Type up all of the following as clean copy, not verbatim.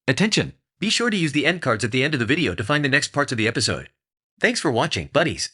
Attention! Be sure to use the end cards at the end of the video to find the next parts of the episode. Thanks for watching, buddies!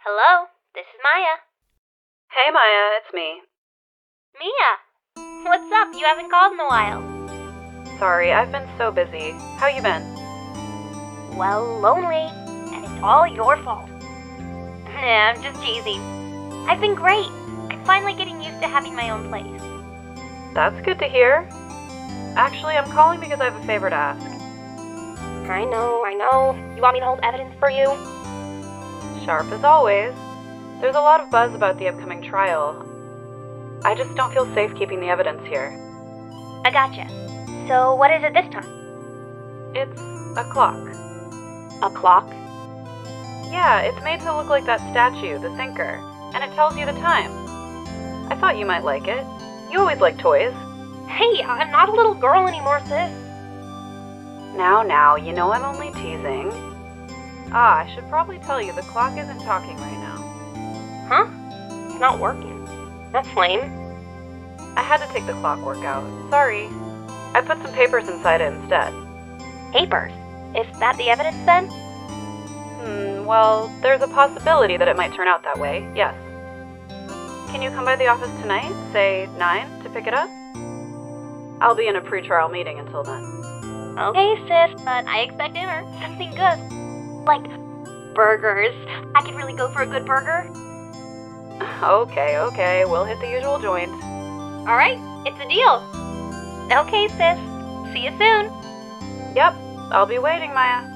Hello, this is Maya. Hey Maya, it's me. Mia! What's up? You haven't called in a while. Sorry, I've been so busy. How you been? Well, lonely. And it's all your fault. Nah, I'm just teasing. I've been great. I'm finally getting used to having my own place. That's good to hear. Actually, I'm calling because I have a favor to ask. I know. You want me to hold evidence for you? Sharp as always. There's a lot of buzz about the upcoming trial. I just don't feel safe keeping the evidence here. I gotcha. So what is it this time? It's a clock. A clock? Yeah, it's made to look like that statue, the Thinker, and it tells you the time. I thought you might like it. You always like toys. Hey, I'm not a little girl anymore, sis. Now, you know I'm only teasing. I should probably tell you the clock isn't talking right now. Huh? It's not working. That's lame. I had to take the clockwork out. Sorry. I put some papers inside it instead. Papers? Is that the evidence then? Well, there's a possibility that it might turn out that way, yes. Can you come by the office tonight, say 9, to pick it up? I'll be in a pre-trial meeting until then. Okay, sis, but I expect dinner. Something good. Like burgers. I could really go for a good burger. Okay, we'll hit the usual joint. Alright, it's a deal. Okay, sis. See you soon. Yep, I'll be waiting, Maya.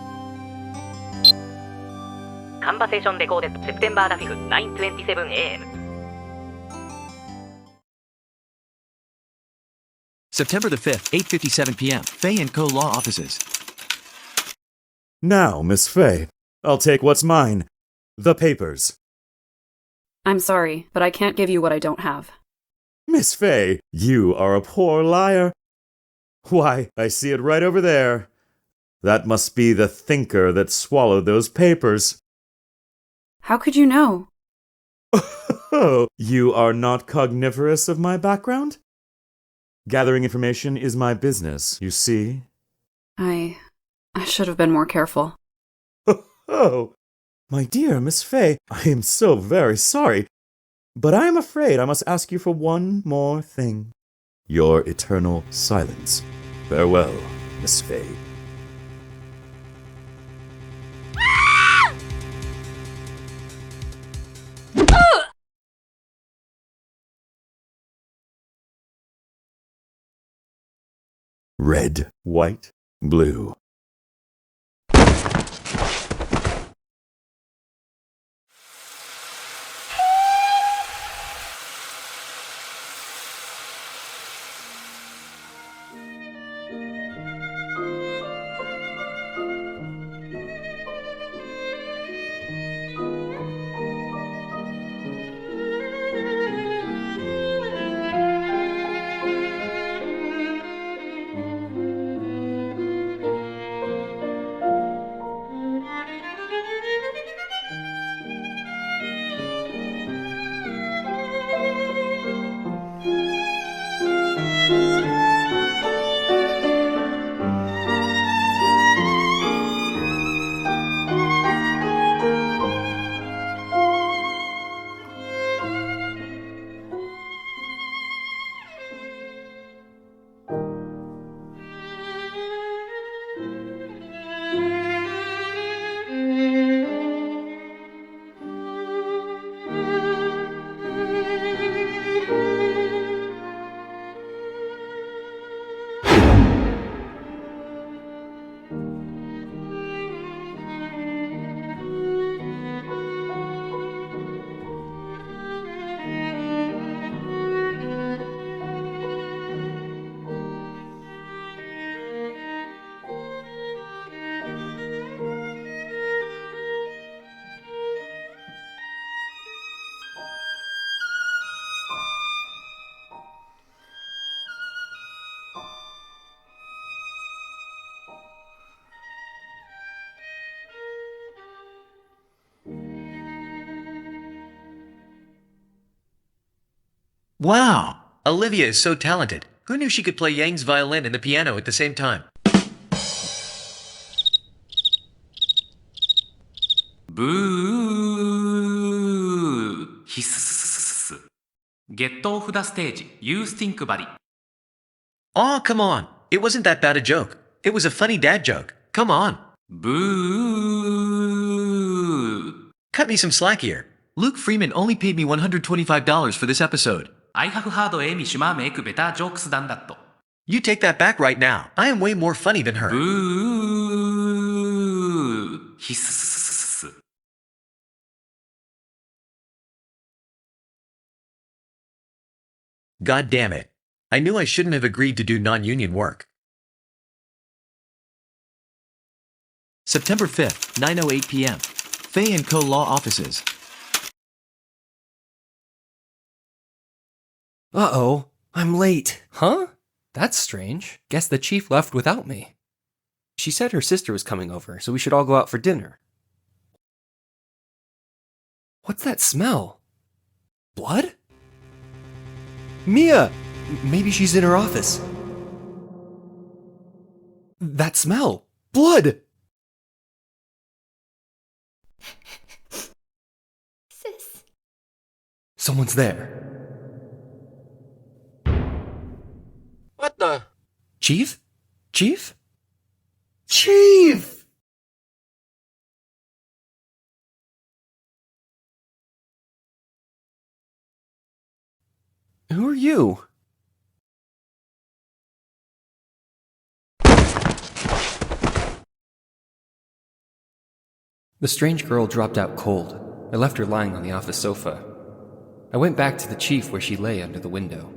Conversation recorded September 5th, 9:27 a.m. September the 5th, 8:57 p.m. Fay & Co. Law Offices. Now, Miss Fay, I'll take what's mine. The papers. I'm sorry, but I can't give you what I don't have. Miss Fay, you are a poor liar. Why, I see it right over there. That must be the Thinker that swallowed those papers. How could you know? Oh, you are not cogniferous of my background? Gathering information is my business, you see. I should have been more careful. Oh, my dear Miss Fay, I am so very sorry, but I am afraid I must ask you for one more thing. Your eternal silence. Farewell, Miss Fay. Red, white, blue. Wow! Olivia is so talented. Who knew she could play Yang's violin and the piano at the same time? ブーヒススススス Get off the stage, you stink buddy. Aw, come on. It wasn't that bad a joke. It was a funny dad joke. Come on. ブー Cut me some slack here. Luke Freeman only paid me $125 for this episode. I have heard Amy Schumer make better jokes than that. You take that back right now. I am way more funny than her. ブーヒススススス God damn it. I knew I shouldn't have agreed to do non-union work. September 5th, 9:08 p.m. Fay & Co. Law Offices. Uh-oh, I'm late. Huh? That's strange. Guess the chief left without me. She said her sister was coming over, so we should all go out for dinner. What's that smell? Blood? Mia! Maybe she's in her office. That smell! Blood! Sis. Someone's there. What the? Chief? Chief? Chief! Who are you? The strange girl dropped out cold. I left her lying on the office sofa. I went back to the chief where she lay under the window.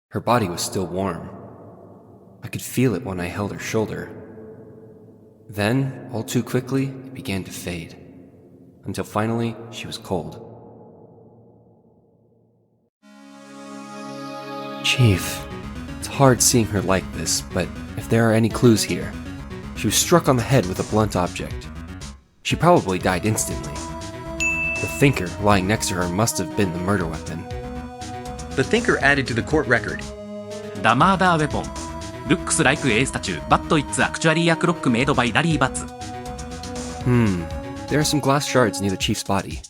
Her body was still warm. I could feel it when I held her shoulder. Then, all too quickly, it began to fade, until finally she was cold. Chief, it's hard seeing her like this, but if there are any clues here, she was struck on the head with a blunt object. She probably died instantly. The thinker lying next to her must have been the murder weapon. The thinker added to the court record. The murder weapon looks like a statue, but it's actually a clock made by Larry Batts. There are some glass shards near the chief's body.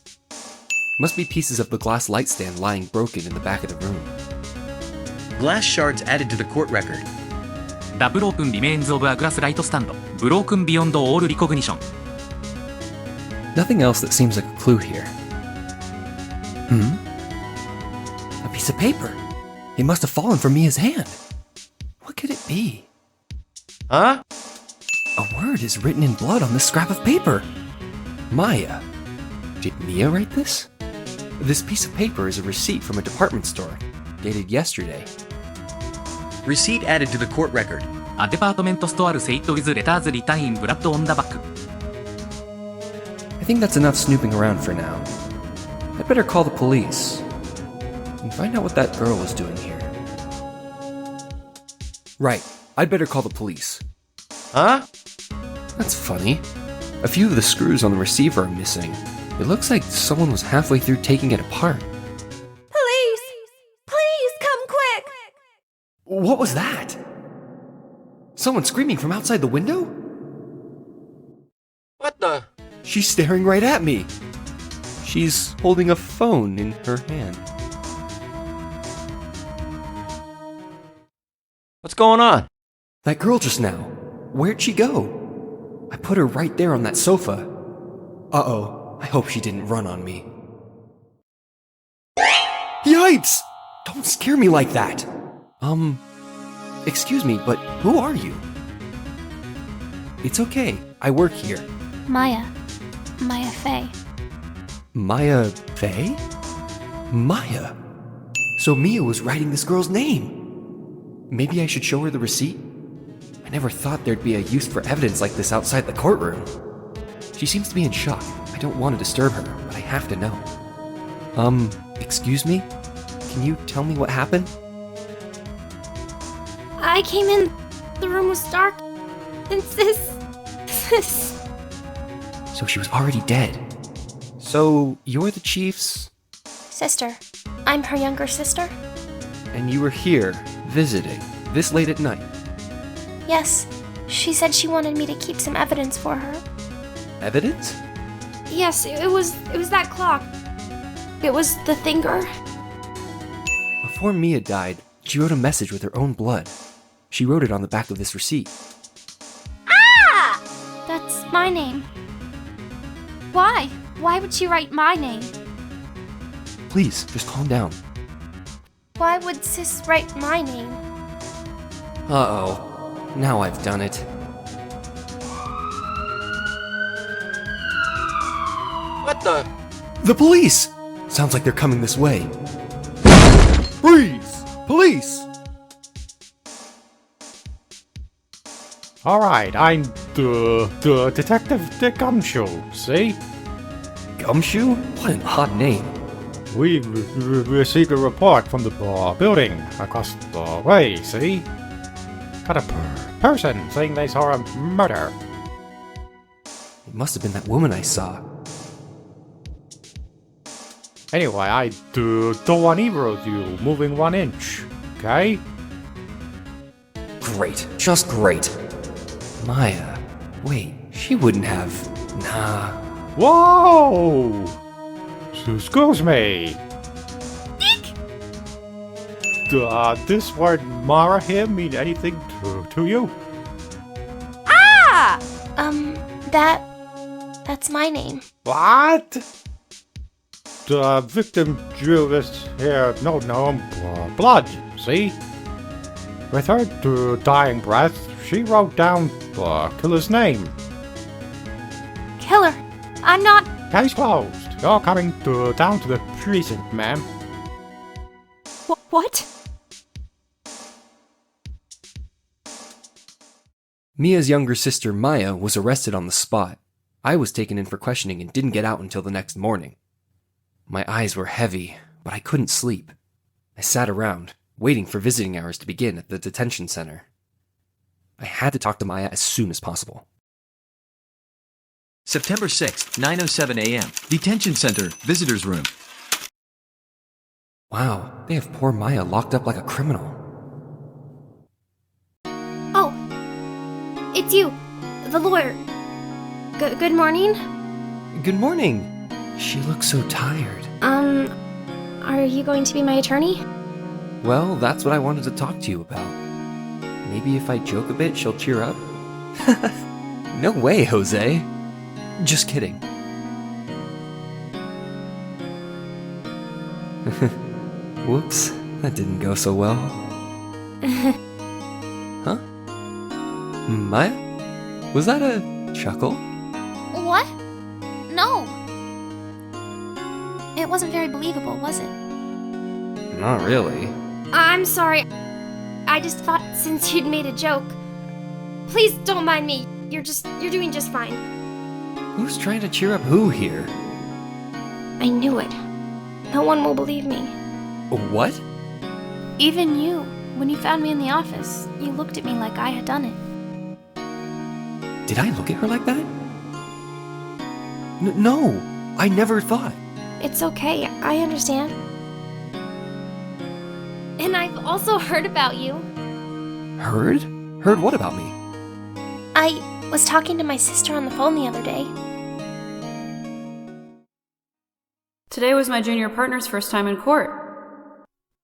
Must be pieces of the glass light stand lying broken in the back of the room. Glass shards added to the court record. The broken remains of a glass light stand, broken beyond all recognition. Nothing else that seems like a clue here. A piece of paper. It must have fallen from Mia's hand. What could it be? Huh? A word is written in blood on this scrap of paper. Maya. Did Mia write this? This piece of paper is a receipt from a department store, dated yesterday. Receipt added to the court record. A department store said with letters written in blood on the back. I think that's enough snooping around for now. I'd better call the police and find out what that girl was doing here. Right, I'd better call the police. Huh? That's funny. A few of the screws on the receiver are missing. It looks like someone was halfway through taking it apart. Police! Please come quick! What was that? Someone screaming from outside the window? What the? She's staring right at me. She's holding a phone in her hand. What's going on? That girl just now. Where'd she go? I put her right there on that sofa. Uh-oh. I hope she didn't run on me. Yipes! Don't scare me like that. Excuse me, but who are you? It's okay. I work here. Maya Fay. Maya Fay? Maya? So Mia was writing this girl's name. Maybe I should show her the receipt? I never thought there'd be a use for evidence like this outside the courtroom. She seems to be in shock. I don't want to disturb her, but I have to know. Excuse me? Can you tell me what happened? I came in, the room was dark, and sis... So she was already dead. So, you're the chief's, Sister. I'm her younger sister. and you were here, visiting, this late at night. Yes. She said she wanted me to keep some evidence for her. Evidence? Yes, it was that clock. It was the thinker. Before Mia died, she wrote a message with her own blood. She wrote it on the back of this receipt. Ah! That's my name. Why? Why would she write my name? Please, just calm down. Why would Sis write my name? Uh-oh. Now I've done it. What the? The police! Sounds like they're coming this way. Freeze! Police! Alright, I'm the Detective Dick Gumshoe, see? Gumshoe? What an odd name. We received a report from the building across the way, see? Got a person saying they saw a murder. It must have been that woman I saw. Anyway, I don't want either of you moving 1 inch, okay? Great. Just great. Maya. Wait, she wouldn't have. Nah. Whoa! Excuse me. Dick! This word Mara here mean anything to you? Ah! That's my name. What? The victim drew this here, no, blood, see? With her dying breath, she wrote down the killer's name. Killer. I'm not. Case closed. You're coming down to the precinct, ma'am. What? Mia's younger sister, Maya, was arrested on the spot. I was taken in for questioning and didn't get out until the next morning. My eyes were heavy, but I couldn't sleep. I sat around, waiting for visiting hours to begin at the detention center. I had to talk to Maya as soon as possible. September 6th, 9:07 a.m. Detention Center, Visitors Room. Wow, they have poor Maya locked up like a criminal. Oh, it's you, the lawyer. Good morning. Good morning. She looks so tired. Are you going to be my attorney? Well, that's what I wanted to talk to you about. Maybe if I joke a bit, she'll cheer up? No way, Jose. Just kidding. Whoops, that didn't go so well. Huh? Maya? Was that a chuckle? What? No. It wasn't very believable, was it? Not really. I'm sorry. I just thought since you'd made a joke. Please don't mind me. You're doing just fine. Who's trying to cheer up who here? I knew it. No one will believe me. What? Even you. When you found me in the office, you looked at me like I had done it. Did I look at her like that? No, I never thought. It's okay. I understand. And I've also heard about you. Heard? Heard what about me? I was talking to my sister on the phone the other day. Today was my junior partner's first time in court.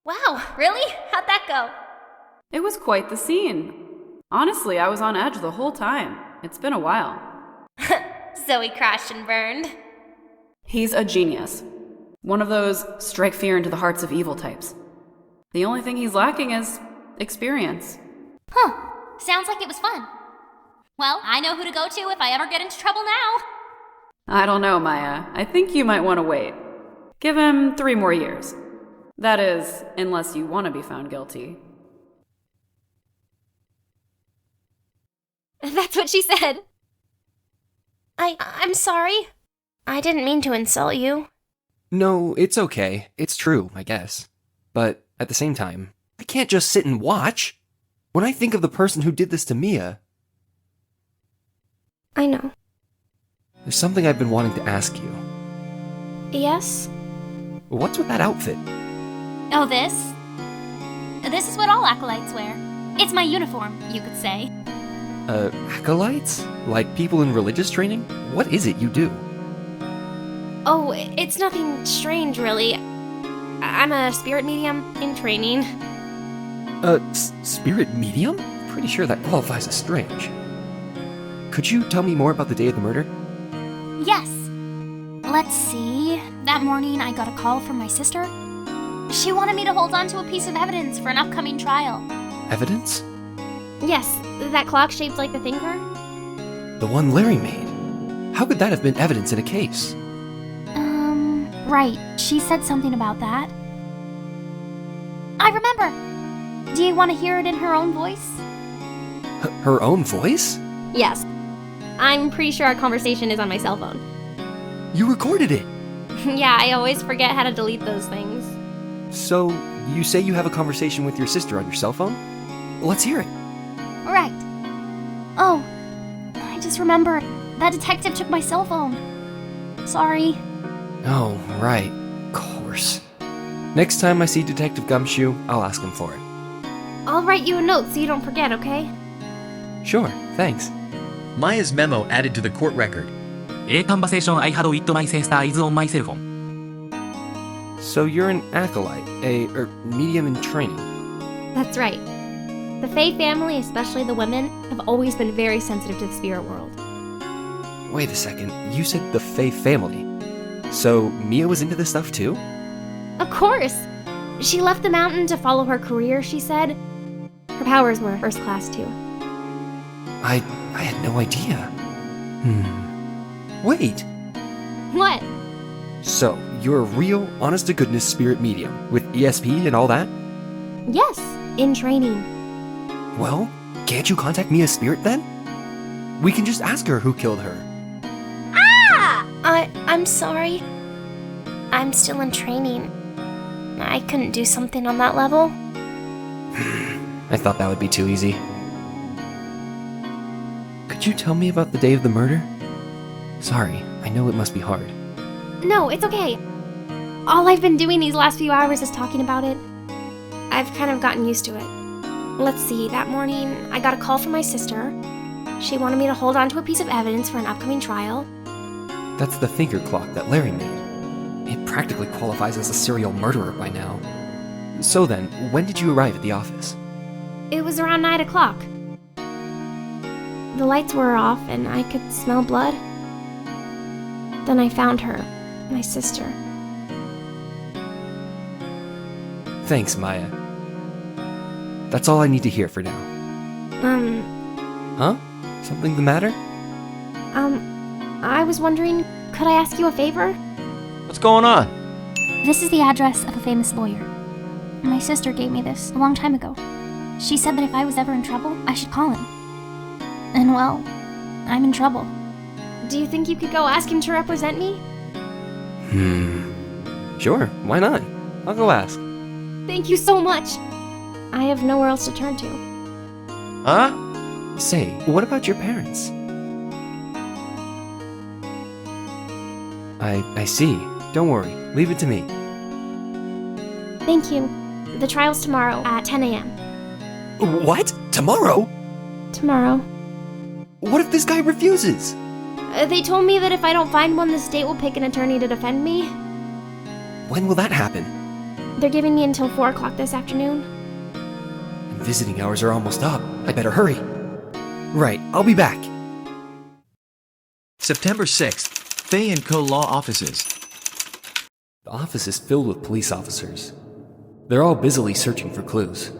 Wow, really? How'd that go? It was quite the scene. Honestly, I was on edge the whole time. It's been a while. So he crashed and burned. He's a genius. One of those strike fear into the hearts of evil types. The only thing he's lacking is experience. Huh. Sounds like it was fun. Well, I know who to go to if I ever get into trouble now. I don't know, Maya. I think you might want to wait. Give him 3 more years. That is, unless you want to be found guilty. That's what she said. I'm sorry. I didn't mean to insult you. No, it's okay. It's true, I guess. But at the same time, I can't just sit and watch. When I think of the person who did this to Mia, I know. there's something I've been wanting to ask you. Yes? What's with that outfit? Oh, this? This is what all acolytes wear. It's my uniform, you could say. Acolytes? Like people in religious training? What is it you do? Oh, it's nothing strange, really. I'm a spirit medium in training. Spirit medium? Pretty sure that qualifies as strange. Could you tell me more about the day of the murder? Yes. Let's see. That morning, I got a call from my sister. She wanted me to hold on to a piece of evidence for an upcoming trial. Evidence? Yes, that clock shaped like the thinker. The one Larry made. How could that have been evidence in a case? Right. She said something about that. I remember! Do you want to hear it in her own voice? Her own voice? Yes. I'm pretty sure our conversation is on my cell phone. You recorded it! Yeah, I always forget how to delete those things. So, you say you have a conversation with your sister on your cell phone? Let's hear it. Right. Oh, I just remembered. That detective took my cell phone. Sorry. Oh, right. Of course. Next time I see Detective Gumshoe, I'll ask him for it. I'll write you a note so you don't forget, okay? Sure, thanks. Maya's memo added to the court record. A conversation I had with my sister is on my cell phone. So you're an acolyte, medium in training. That's right. The Faye family, especially the women, have always been very sensitive to the spirit world. Wait a second, you said the Faye family. So Mia was into this stuff too? Of course! She left the mountain to follow her career, she said. Her powers were first class too. I had no idea. Wait! What? So, you're a real, honest-to-goodness spirit medium, with ESP and all that? Yes, in training. Well, can't you contact Mia's spirit then? We can just ask her who killed her. I'm sorry. I'm still in training. I couldn't do something on that level. I thought that would be too easy. Could you tell me about the day of the murder? Sorry, I know it must be hard. No, it's okay. All I've been doing these last few hours is talking about it. I've kind of gotten used to it. Let's see, that morning, I got a call from my sister. She wanted me to hold on to a piece of evidence for an upcoming trial. That's the thinker clock that Larry made. It practically qualifies as a serial murderer by now. So then, when did you arrive at the office? It was around 9 o'clock. The lights were off and I could smell blood. Then I found her, my sister. Thanks, Maya. That's all I need to hear for now. Huh? Something the matter? I was wondering, could I ask you a favor? What's going on? This is the address of a famous lawyer. My sister gave me this a long time ago. She said that if I was ever in trouble, I should call him. And well, I'm in trouble. Do you think you could go ask him to represent me? Sure, why not? I'll go ask. Thank you so much. I have nowhere else to turn to. Huh? Say, what about your parents? I see. Don't worry. Leave it to me. Thank you. The trial's tomorrow at 10 a.m. What? Tomorrow? Tomorrow. What if this guy refuses? They told me that if I don't find one, the state will pick an attorney to defend me. When will that happen? They're giving me until 4 o'clock this afternoon. And visiting hours are almost up. I better hurry. Right, I'll be back. September 6th, Faye & Co. Law Offices. The office is filled with police officers. They're all busily searching for clues.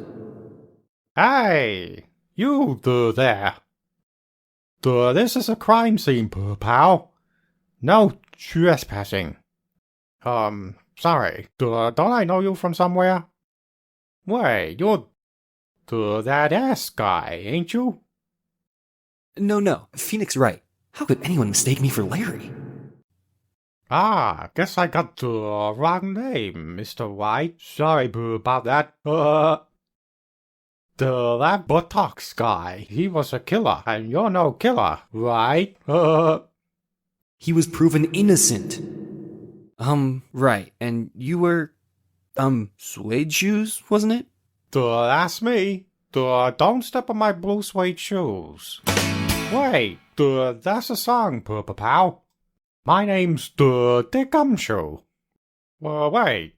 Hey, you there. This is a crime scene, pal. No trespassing. Sorry. Don't I know you from somewhere? Wait, you're that ass guy, ain't you? No, Phoenix right. How could anyone mistake me for Larry? Guess I got the wrong name, Mr. White. Sorry about that. That Botox guy, he was a killer, and you're no killer, right? He was proven innocent. Right. And you were, suede shoes, wasn't it? That's me. Don't step on my blue suede shoes. Wait, that's a song, Pal. My name's Dick Gumshoe. Wait,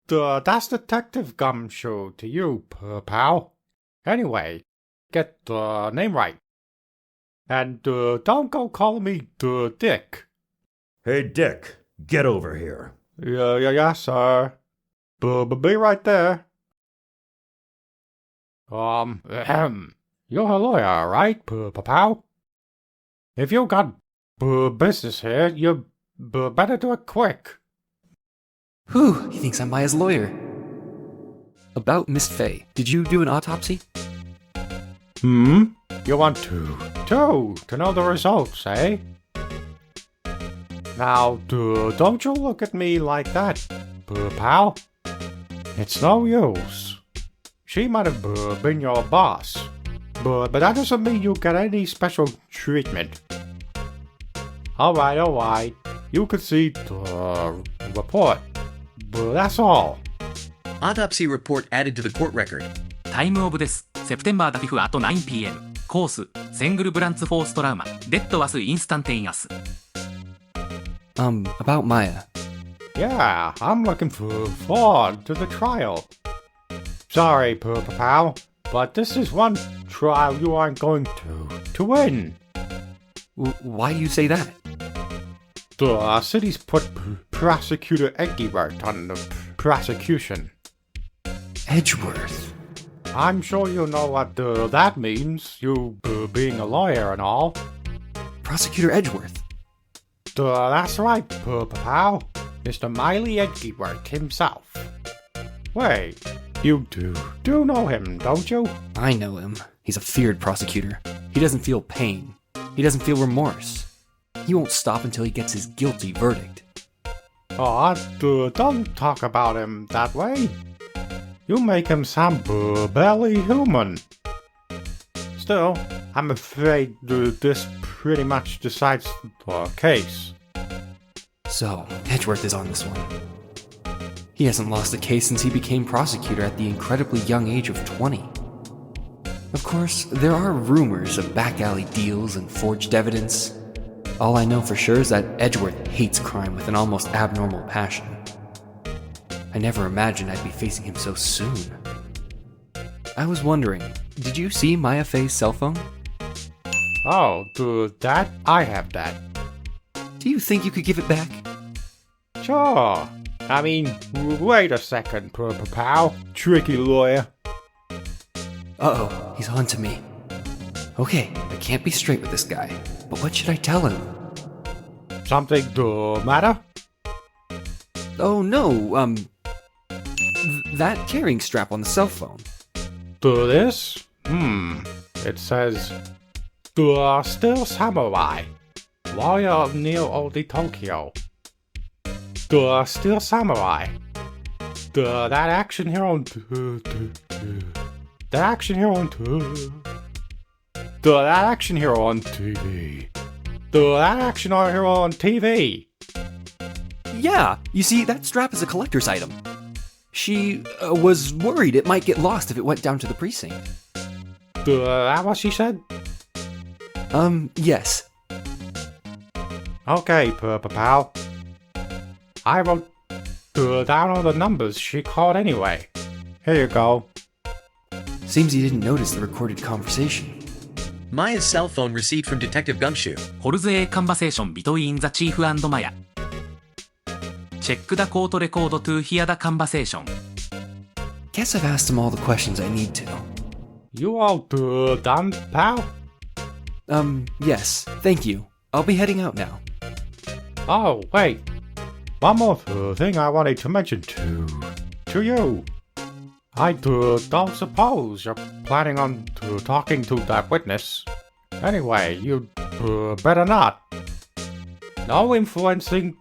that's Detective Gumshoe to you, Pal. Anyway, get the name right. And don't go calling me Dick. Hey, Dick, get over here. Yeah, sir. Be right there. You're a lawyer, right, Pal? If you got business here, you better do it quick. Whew, he thinks I'm Maya's lawyer. About Miss Faye, did you do an autopsy? You want to know the results, eh? Now, don't you look at me like that, Pal. It's no use. She might have been your boss, but that doesn't mean you get any special treatment. Alright. You can see the report, but that's all. Autopsy report added to the court record. タイムオブです。セプテンバーダフィフあと 9pm。コース、セングルブランツフォーストラウマ。デッドワスインスタンテイアス。About Maya. Yeah, I'm looking forward to the trial. Sorry, Pal, but this is one trial you aren't going to win. Why do you say that? The city's put Prosecutor Edgeworth on the prosecution. Edgeworth? I'm sure you know what that means, you being a lawyer and all. Prosecutor Edgeworth? That's right, Pal. Mr. Miley Edgeworth himself. Wait, you do know him, don't you? I know him. He's a feared prosecutor. He doesn't feel pain. He doesn't feel remorse. He won't stop until he gets his guilty verdict. Oh, don't talk about him that way. You make him sound barely human. Still, I'm afraid this pretty much decides the case. So, Edgeworth is on this one. He hasn't lost a case since he became prosecutor at the incredibly young age of 20. Of course, there are rumors of back alley deals and forged evidence. All I know for sure is that Edgeworth hates crime with an almost abnormal passion. I never imagined I'd be facing him so soon. I was wondering, did you see Maya Faye's cell phone? Oh, that? I have that. Do you think you could give it back? Sure. I mean, wait a second, Pal. Tricky lawyer. Uh-oh, he's on to me. Okay, I can't be straight with this guy, but what should I tell him? Something the matter? Oh no, that carrying strap on the cell phone. This? It says, Still Samurai, Warrior of Neo-Old Tokyo. Still Samurai. That action hero on That action hero on That action hero on TV. That action hero on TV. Yeah, you see, that strap is a collector's item. She was worried it might get lost if it went down to the precinct. That what she said? Yes. Okay, Pal. I wrote down all the numbers she called anyway. Here you go. Seems you didn't notice the recorded conversation. Maya's cell phone received from Detective Gumshoe. Holds a conversation between the chief and Maya. Check the court record to hear the conversation. Guess I've asked him all the questions I need to. You all done, pal? Yes. Thank you. I'll be heading out now. Oh, wait. One more thing I wanted to mention to you. I don't suppose you're planning on talking to that witness. Anyway, you better not. No influencing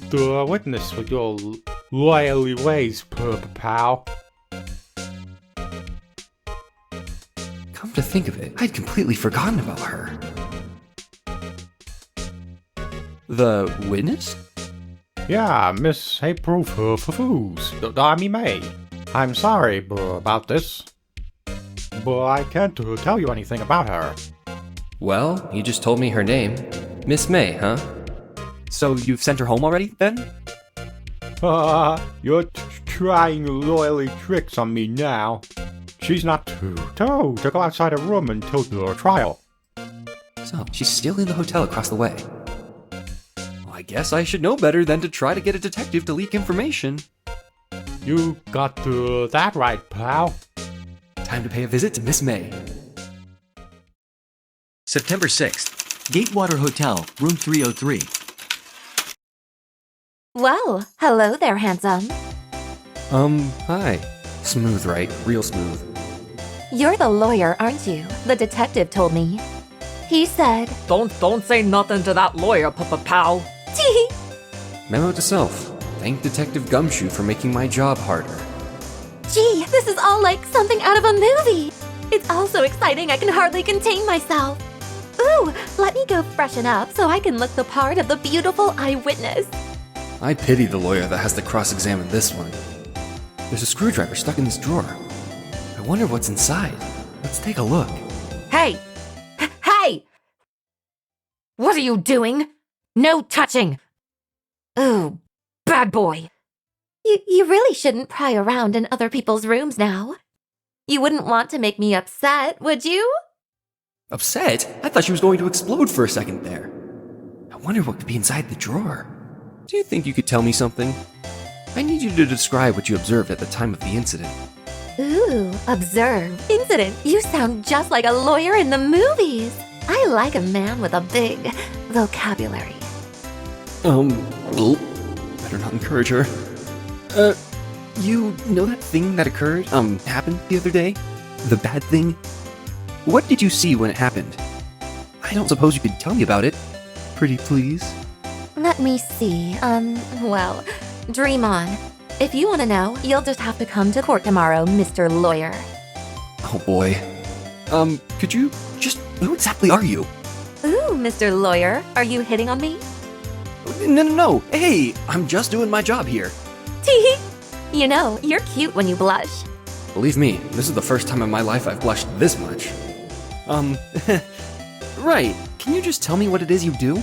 the witness with your loyally ways, pal. Come to think of it, I'd completely forgotten about her. The witness? Yeah, Miss April Fools. I mean May. I'm sorry about this, but I can't tell you anything about her. Well, you just told me her name. Miss May, huh? So you've sent her home already, then? You're trying loyally tricks on me now. She's not told to go outside her room until the trial. So, she's still in the hotel across the way. Well, I guess I should know better than to try to get a detective to leak information. You got that right, pal. Time to pay a visit to Miss May. September 6th. Gatewater Hotel, room 303. Well, hello there, handsome. Hi. Smooth, right? Real smooth. You're the lawyer, aren't you? The detective told me. He said, Don't say nothing to that lawyer, pal. Tee. Memo to self. Thank Detective Gumshoe for making my job harder. Gee, this is all like something out of a movie. It's all so exciting I can hardly contain myself. Ooh, let me go freshen up so I can look the part of the beautiful eyewitness. I pity the lawyer that has to cross-examine this one. There's a screwdriver stuck in this drawer. I wonder what's inside. Let's take a look. Hey! Hey! What are you doing? No touching! Ooh, bad boy. You really shouldn't pry around in other people's rooms now. You wouldn't want to make me upset, would you? Upset? I thought she was going to explode for a second there. I wonder what could be inside the drawer. Do you think you could tell me something? I need you to describe what you observed at the time of the incident. Ooh, observe. Incident. You sound just like a lawyer in the movies. I like a man with a big vocabulary. Better not encourage her. You know that thing that occurred, happened the other day? The bad thing? What did you see when it happened? I don't suppose you could tell me about it. Pretty please? Let me see. Well, dream on. If you want to know, you'll just have to come to court tomorrow, Mr. Lawyer. Oh boy. Could you just... Who exactly are you? Ooh, Mr. Lawyer, are you hitting on me? No. Hey, I'm just doing my job here. Tee. You know, you're cute when you blush. Believe me, this is the first time in my life I've blushed this much. Right. Can you just tell me what it is you do?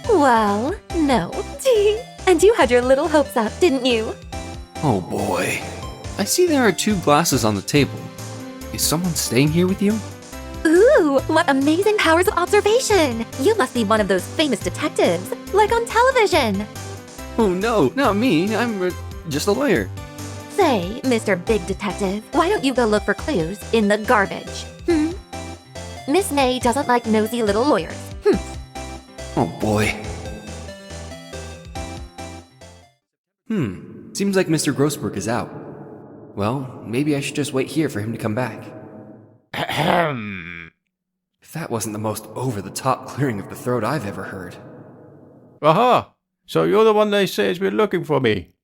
Well, no. Tee. And you had your little hopes up, didn't you? Oh boy. I see there are 2 glasses on the table. Is someone staying here with you? Ooh, what amazing powers of observation! You must be one of those famous detectives, like on television. Oh no, not me. I'm just a lawyer. Say, Mr. Big Detective, why don't you go look for clues in the garbage? Miss May doesn't like nosy little lawyers. Oh boy. Seems like Mr. Grossberg is out. Well, maybe I should just wait here for him to come back. If that wasn't the most over-the-top clearing of the throat I've ever heard. Aha! So you're the one they say has been looking for me?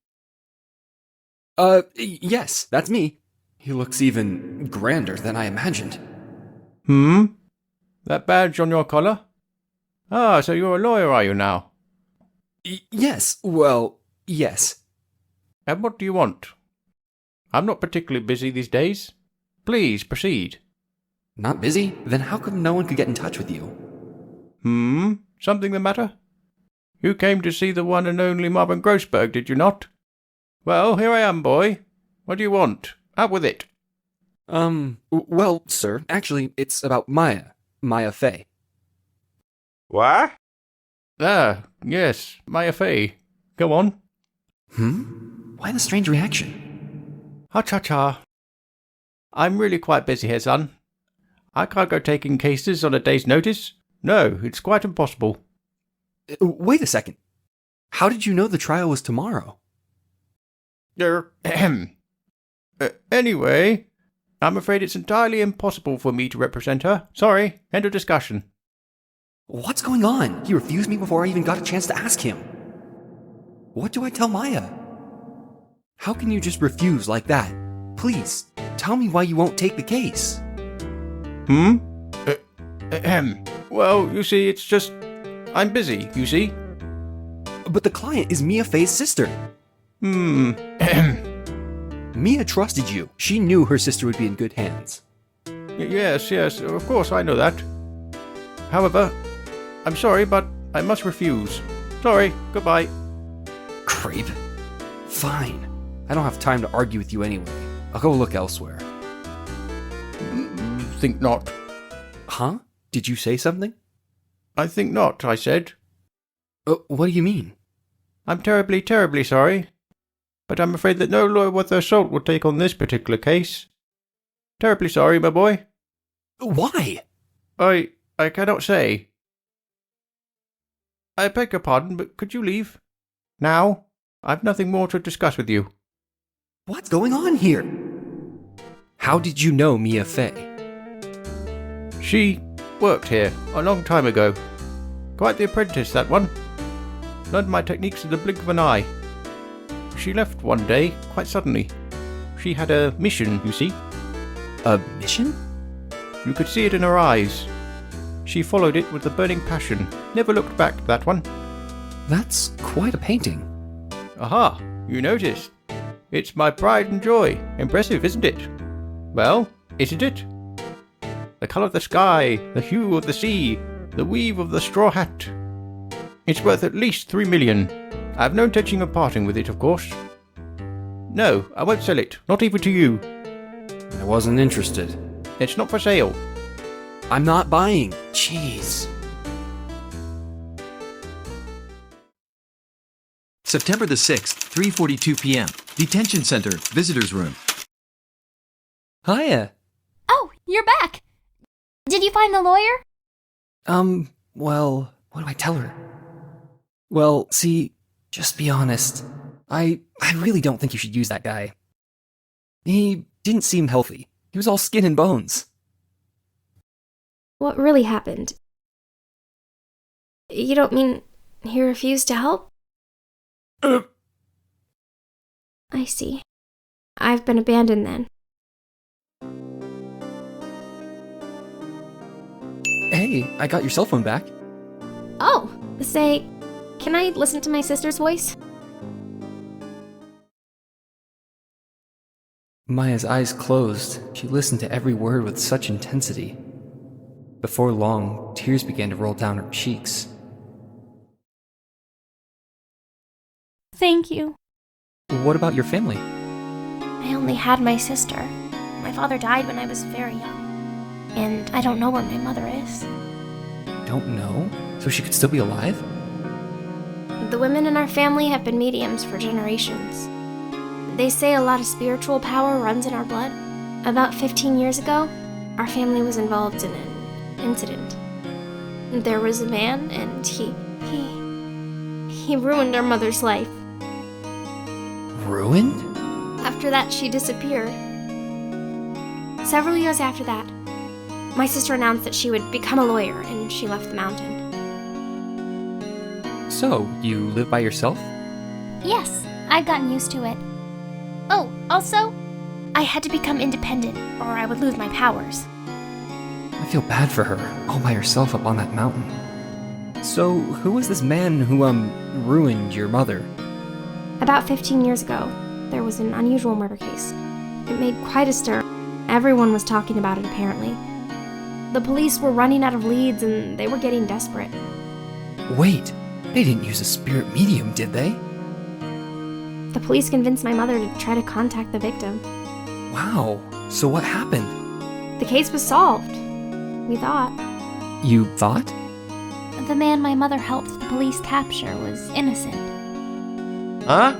Yes, that's me. He looks even grander than I imagined. That badge on your collar? Ah, so you're a lawyer, are you now? Yes, well, yes. And what do you want? I'm not particularly busy these days. Please, proceed. Not busy? Then how come no one could get in touch with you? Something the matter? You came to see the one and only Marvin Grossberg, did you not? Well, here I am, boy. What do you want? Out with it. Well, sir, actually, it's about Maya Fey. What? Ah, yes, Maya Fey. Go on. Why the strange reaction? Ha-cha-cha. I'm really quite busy here, son. I can't go taking cases on a day's notice. No, it's quite impossible. Wait a second. How did you know the trial was tomorrow? Anyway, I'm afraid it's entirely impossible for me to represent her. Sorry, end of discussion. What's going on? He refused me before I even got a chance to ask him. What do I tell Maya? How can you just refuse like that? Please, tell me why you won't take the case. Well, you see, it's just... I'm busy, you see. But the client is Mia Fey's sister. Mia trusted you. She knew her sister would be in good hands. Yes, of course I know that. However, I'm sorry, but I must refuse. Sorry, goodbye. Creep. Fine. I don't have time to argue with you anyway. I'll go look elsewhere. Think not. Huh? Did you say something? I think not, I said. What do you mean? I'm terribly, terribly sorry. But I'm afraid that no lawyer worth their salt will take on this particular case. Terribly sorry, my boy. Why? I cannot say. I beg your pardon, but could you leave? Now? I've nothing more to discuss with you. What's going on here? How did you know Mia Fey? She worked here a long time ago. Quite the apprentice, that one. Learned my techniques in the blink of an eye. She left one day, quite suddenly. She had a mission, you see. A mission? You could see it in her eyes. She followed it with a burning passion. Never looked back, that one. That's quite a painting. Aha, you noticed. It's my pride and joy. Impressive, isn't it? Well, isn't it? The colour of the sky, the hue of the sea, the weave of the straw hat. It's worth at least 3 million. I have no intention of parting with it, of course. No, I won't sell it, not even to you. I wasn't interested. It's not for sale. I'm not buying. Jeez. September the 6th, 3:42 p.m. Detention Center, Visitors Room. Hiya. Oh, you're back! Did you find the lawyer? Well, what do I tell her? Well, see, just be honest. I really don't think you should use that guy. He didn't seem healthy. He was all skin and bones. What really happened? You don't mean he refused to help? I see. I've been abandoned then. Hey, I got your cell phone back. Oh, say, can I listen to my sister's voice? Maya's eyes closed. She listened to every word with such intensity. Before long, tears began to roll down her cheeks. Thank you. What about your family? I only had my sister. My father died when I was very young. And I don't know where my mother is. Don't know? So she could still be alive? The women in our family have been mediums for generations. They say a lot of spiritual power runs in our blood. About 15 years ago, our family was involved in an incident. There was a man, and he ruined our mother's life. Ruined? After that, she disappeared. Several years after that, my sister announced that she would become a lawyer, and she left the mountain. So, you live by yourself? Yes, I've gotten used to it. Oh, also, I had to become independent, or I would lose my powers. I feel bad for her, all by herself up on that mountain. So, who was this man who, ruined your mother? About 15 years ago, there was an unusual murder case. It made quite a stir. Everyone was talking about it, apparently. The police were running out of leads, and they were getting desperate. Wait, they didn't use a spirit medium, did they? The police convinced my mother to try to contact the victim. Wow, so what happened? The case was solved. We thought. You thought? The man my mother helped the police capture was innocent. Huh?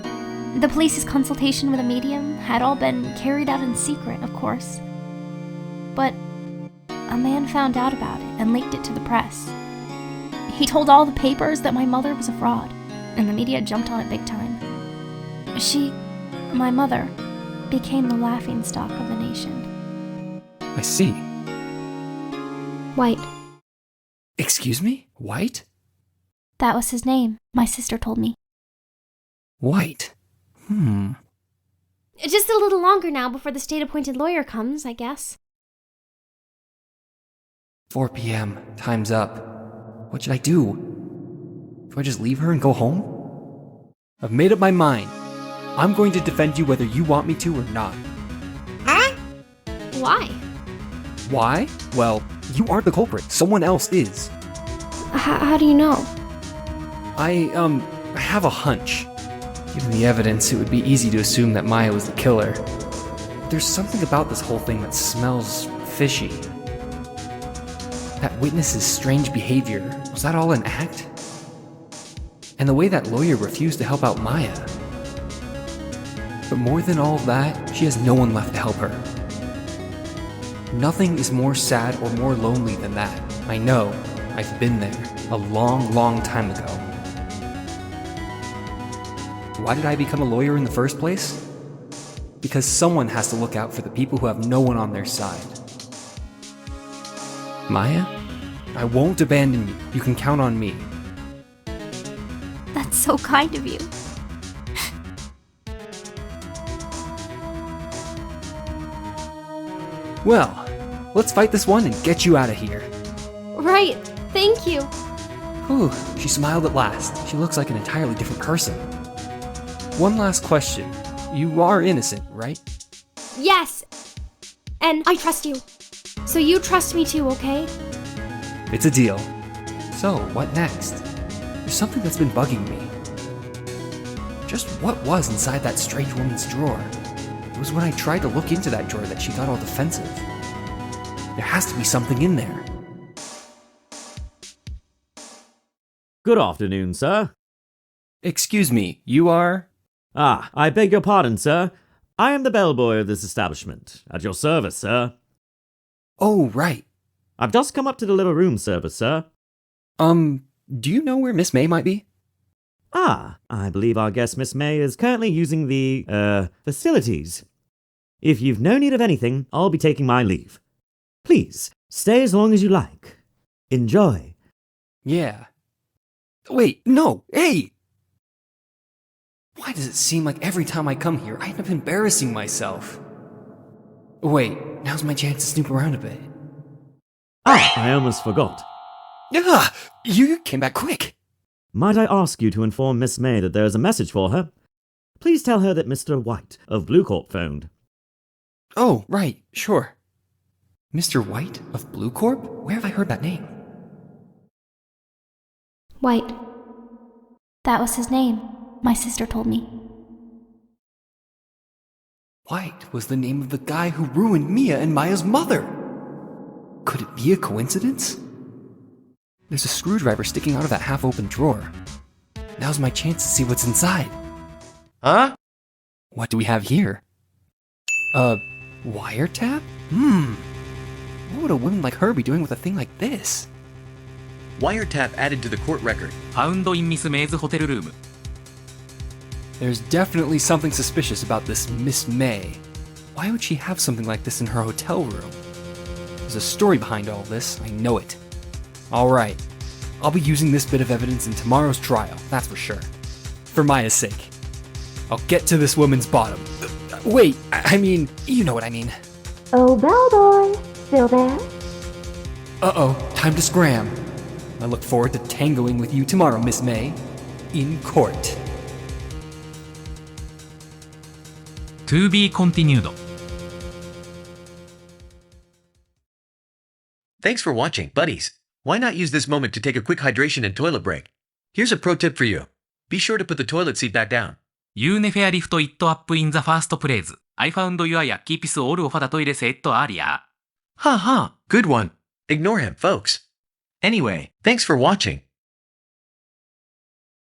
The police's consultation with a medium had all been carried out in secret, of course. But a man found out about it and leaked it to the press. He told all the papers that my mother was a fraud, and the media jumped on it big time. My mother, became the laughingstock of the nation. I see. White. Excuse me? White? That was his name, my sister told me. White. Just a little longer now before the state-appointed lawyer comes, I guess. 4 p.m. Time's up. What should I do? Do I just leave her and go home? I've made up my mind. I'm going to defend you whether you want me to or not. Why? Why? Well, you aren't the culprit. Someone else is. How do you know? I have a hunch. Given the evidence, it would be easy to assume that Maya was the killer. There's something about this whole thing that smells fishy. That witness's strange behavior, was that all an act? And the way that lawyer refused to help out Maya. But more than all that, she has no one left to help her. Nothing is more sad or more lonely than that. I know. I've been there. A long, long time ago. Why did I become a lawyer in the first place? Because someone has to look out for the people who have no one on their side. Maya, I won't abandon you. You can count on me. That's so kind of you. Well, let's fight this one and get you out of here. Right. Thank you. Whew, she smiled at last. She looks like an entirely different person. One last question. You are innocent, right? Yes. And I trust you. So you trust me too, okay? It's a deal. So, what next? There's something that's been bugging me. Just what was inside that strange woman's drawer? It was when I tried to look into that drawer that she got all defensive. There has to be something in there. Good afternoon, sir. Excuse me, you are? Ah, I beg your pardon, sir. I am the bellboy of this establishment. At your service, sir. Oh, right. I've just come up to the little room service, sir. Do you know where Miss May might be? Ah, I believe our guest Miss May is currently using the, facilities. If you've no need of anything, I'll be taking my leave. Please, stay as long as you like. Enjoy. Yeah. Wait, no, hey! Why does it seem like every time I come here, I end up embarrassing myself? Wait, now's my chance to snoop around a bit. Ah, I almost forgot. Ah, you came back quick. Might I ask you to inform Miss May that there is a message for her? Please tell her that Mr. White of Blue Corp phoned. Oh, right, sure. Mr. White of Blue Corp? Where have I heard that name? White. That was his name. My sister told me. White was the name of the guy who ruined Mia and Maya's mother. Could it be a coincidence? There's a screwdriver sticking out of that half-open drawer. Now's my chance to see what's inside. Huh? What do we have here? Wiretap? What would a woman like her be doing with a thing like this? Wiretap added to the court record. Found in Miss May's hotel room. There's definitely something suspicious about this Miss May. Why would she have something like this in her hotel room? There's a story behind all this, I know it. Alright, I'll be using this bit of evidence in tomorrow's trial, that's for sure. For Maya's sake. I'll get to this woman's bottom. Wait, I mean, you know what I mean. Oh, bellboy, still there? Uh-oh, time to scram. I look forward to tangoing with you tomorrow, Miss May. In court. To be continued. Thanks for watching, buddies. Why not use this moment to take a quick hydration and toilet break? Here's a pro tip for you. Be sure to put the toilet seat back down. You never lift it up in the first place. I found your yacky piece all of the toilet set earlier. Ha ha, good one. Ignore him, folks. Anyway, thanks for watching.